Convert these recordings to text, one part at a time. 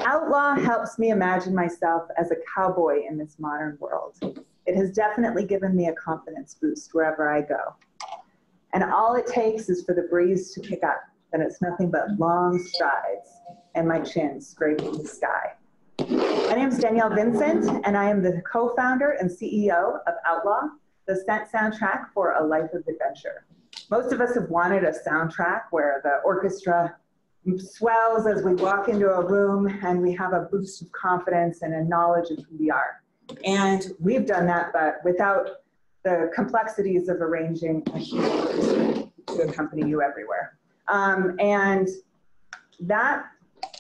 Outlaw helps me imagine myself as a cowboy in this modern world. It has definitely given me a confidence boost wherever I go. And all it takes is for the breeze to pick up, and it's nothing but long strides and my chin scraping the sky. My name is Danielle Vincent, and I am the co-founder and CEO of Outlaw, the scent soundtrack for a life of adventure. Most of us have wanted a soundtrack where the orchestra swells as we walk into a room and we have a boost of confidence and a knowledge of who we are. And we've done that, but without the complexities of arranging a huge orchestra to accompany you everywhere. And that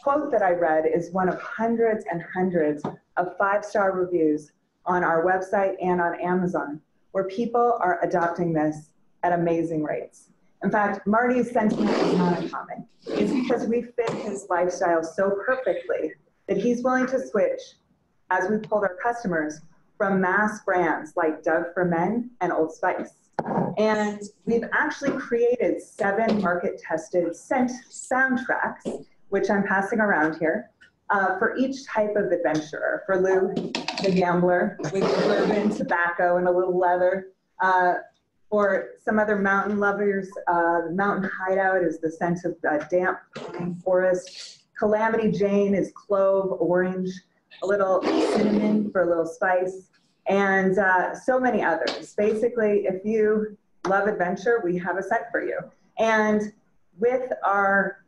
quote that I read is one of hundreds and hundreds of 5-star reviews on our website and on Amazon, where people are adopting this at amazing rates. In fact, Marty's sentiment is not uncommon. It's because we fit his lifestyle so perfectly that he's willing to switch, as we've told our customers, from mass brands like Dove for Men and Old Spice. And we've actually created 7 market-tested scent soundtracks, which I'm passing around here, for each type of adventurer. For Lou, the gambler, with bourbon, tobacco, and a little leather. For some other mountain lovers, Mountain Hideout is the scent of damp pine forest. Calamity Jane is clove, orange, a little cinnamon for a little spice, and so many others. Basically, if you love adventure, we have a scent for you. And with our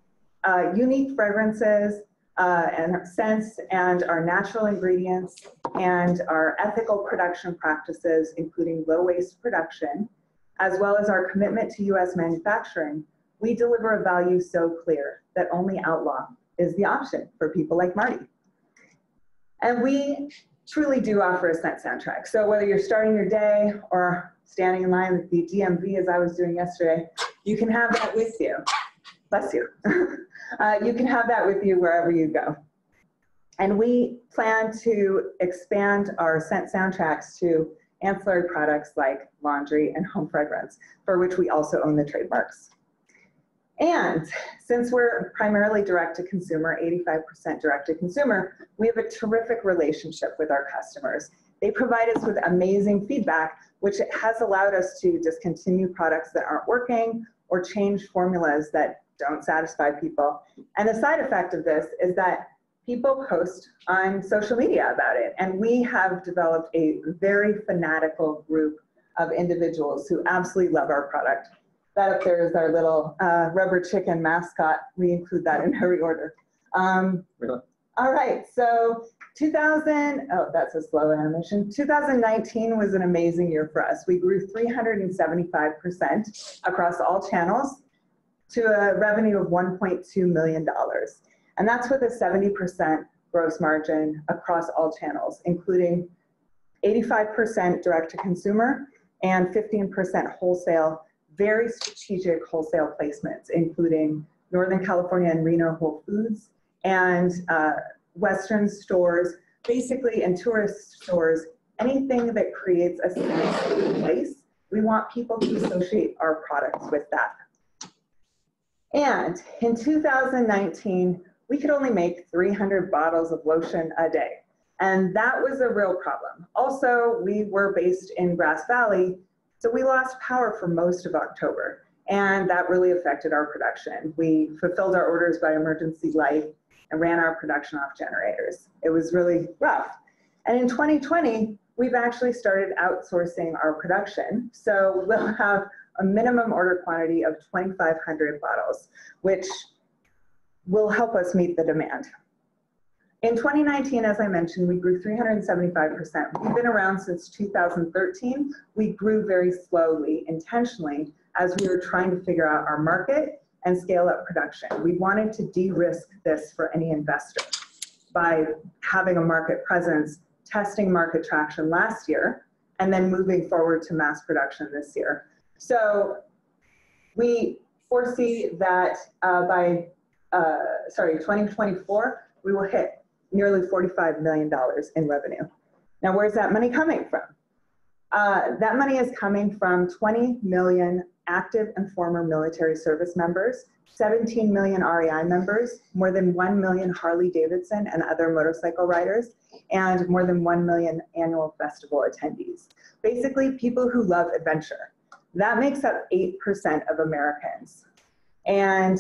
unique fragrances and our scents and our natural ingredients and our ethical production practices, including low waste production, as well as our commitment to US manufacturing, we deliver a value so clear that only Outlaw is the option for people like Marty. And we truly do offer a scent soundtrack. So whether you're starting your day or standing in line with the DMV, as I was doing yesterday, you can have that with you. Bless you. You can have that with you wherever you go. And we plan to expand our scent soundtracks to ancillary products like laundry and home fragrance, for which we also own the trademarks. And since we're primarily direct-to-consumer, 85% direct-to-consumer, we have a terrific relationship with our customers. They provide us with amazing feedback, which has allowed us to discontinue products that aren't working or change formulas that don't satisfy people. And the side effect of this is that people post on social media about it. And we have developed a very fanatical group of individuals who absolutely love our product. That up there is our little rubber chicken mascot. We include that in every order. Really? All right, so that's a slow animation. 2019 was an amazing year for us. We grew 375% across all channels to a revenue of $1.2 million. And that's with a 70% gross margin across all channels, including 85% direct-to-consumer and 15% wholesale, very strategic wholesale placements, including Northern California and Reno Whole Foods and Western stores, basically in tourist stores, anything that creates a sense of place. We want people to associate our products with that. And in 2019, we could only make 300 bottles of lotion a day. And that was a real problem. Also, we were based in Grass Valley, so we lost power for most of October. And that really affected our production. We fulfilled our orders by emergency light and ran our production off generators. It was really rough. And in 2020, we've actually started outsourcing our production. So we'll have a minimum order quantity of 2,500 bottles, which will help us meet the demand. In 2019, as I mentioned, we grew 375%. We've been around since 2013. We grew very slowly, intentionally, as we were trying to figure out our market and scale up production. We wanted to de-risk this for any investor by having a market presence, testing market traction last year, and then moving forward to mass production this year. So we foresee that by 2024, we will hit nearly $45 million in revenue. Now, where's that money coming from? That money is coming from 20 million active and former military service members, 17 million REI members, more than 1 million Harley Davidson and other motorcycle riders, and more than 1 million annual festival attendees. Basically, people who love adventure. That makes up 8% of Americans. And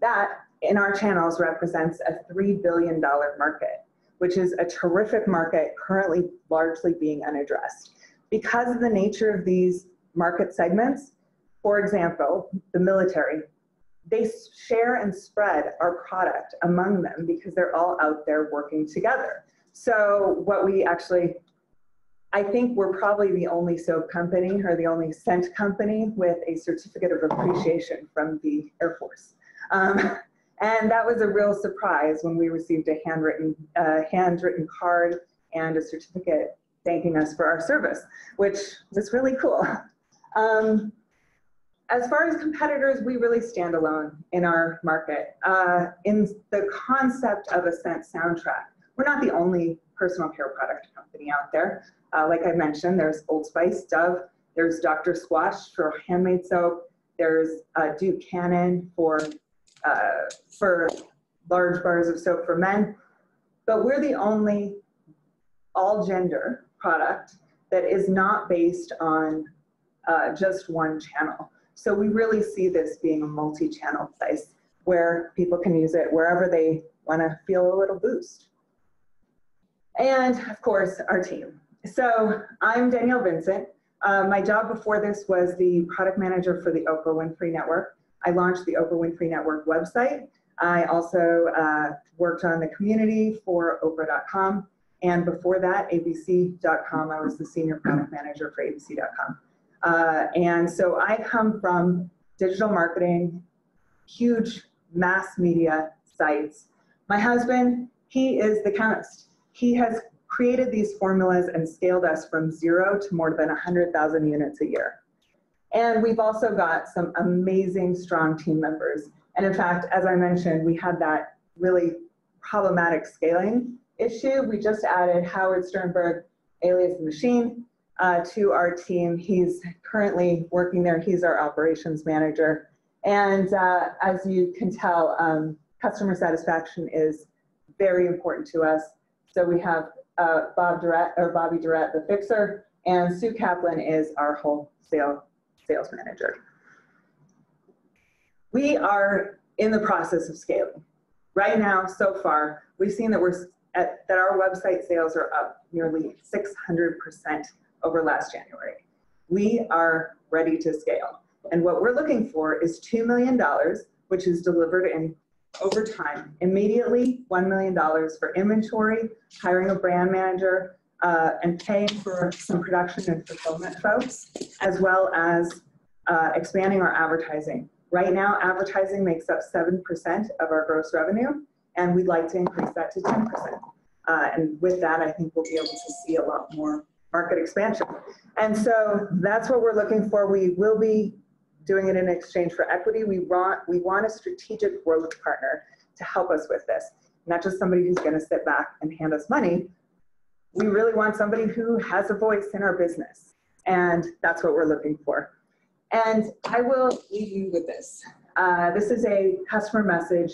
that, in our channels, represents a $3 billion market, which is a terrific market currently largely being unaddressed. Because of the nature of these market segments, for example, the military, they share and spread our product among them because they're all out there working together. So what we actually, I think we're probably the only soap company or the only scent company with a certificate of appreciation from the Air Force. And that was a real surprise when we received a handwritten card and a certificate thanking us for our service, which was really cool. As far as competitors, we really stand alone in our market. In the concept of a scent soundtrack, we're not the only personal care product company out there. Like I mentioned, there's Old Spice, Dove, there's Dr. Squatch for handmade soap, there's Duke Cannon for large bars of soap for men, but we're the only all-gender product that is not based on just one channel. So we really see this being a multi-channel place where people can use it wherever they want to feel a little boost. And of course, our team. So I'm Danielle Vincent. My job before this was the product manager for the Oprah Winfrey Network. I launched the Oprah Winfrey Network website. I also worked on the community for Oprah.com. And before that, ABC.com, I was the senior product manager for ABC.com. And so I come from digital marketing, huge mass media sites. My husband, he is the chemist. He has created these formulas and scaled us from 0 to more than 100,000 units a year. And we've also got some amazing, strong team members. And in fact, as I mentioned, we had that really problematic scaling issue. We just added Howard Sternberg, alias the Machine, to our team. He's currently working there. He's our operations manager. And as you can tell, customer satisfaction is very important to us. So we have Bobby Durrett, the fixer, and Sue Kaplan is our wholesale sales manager. We are in the process of scaling. Right now, so far, we've seen that that our website sales are up nearly 600% over last January. We are ready to scale. And what we're looking for is $2 million, which is delivered in over time. Immediately, $1 million for inventory, hiring a brand manager, and paying for some production and fulfillment folks, as well as expanding our advertising. Right now, advertising makes up 7% of our gross revenue, and we'd like to increase that to 10%. And with that, I think we'll be able to see a lot more market expansion. And so that's what we're looking for. We will be doing it in exchange for equity. We want a strategic growth partner to help us with this, not just somebody who's going to sit back and hand us money. We really want somebody who has a voice in our business, and that's what we're looking for. And I will leave you with this. This is a customer message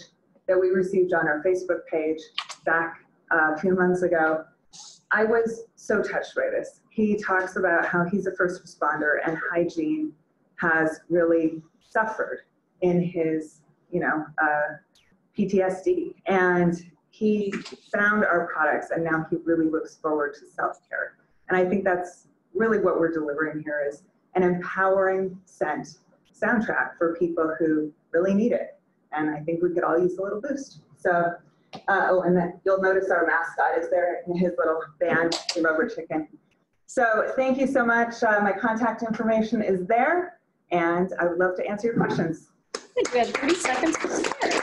that we received on our Facebook page back a few months ago. I was so touched by this. He talks about how he's a first responder and hygiene has really suffered in his, PTSD. And he found our products and now he really looks forward to self-care. And I think that's really what we're delivering here is an empowering scent soundtrack for people who really need it. And I think we could all use a little boost. So, and then you'll notice our mascot is there in his little band, the Rubber Chicken. So thank you so much. My contact information is there, and I would love to answer your questions. I think we have 30 seconds to start.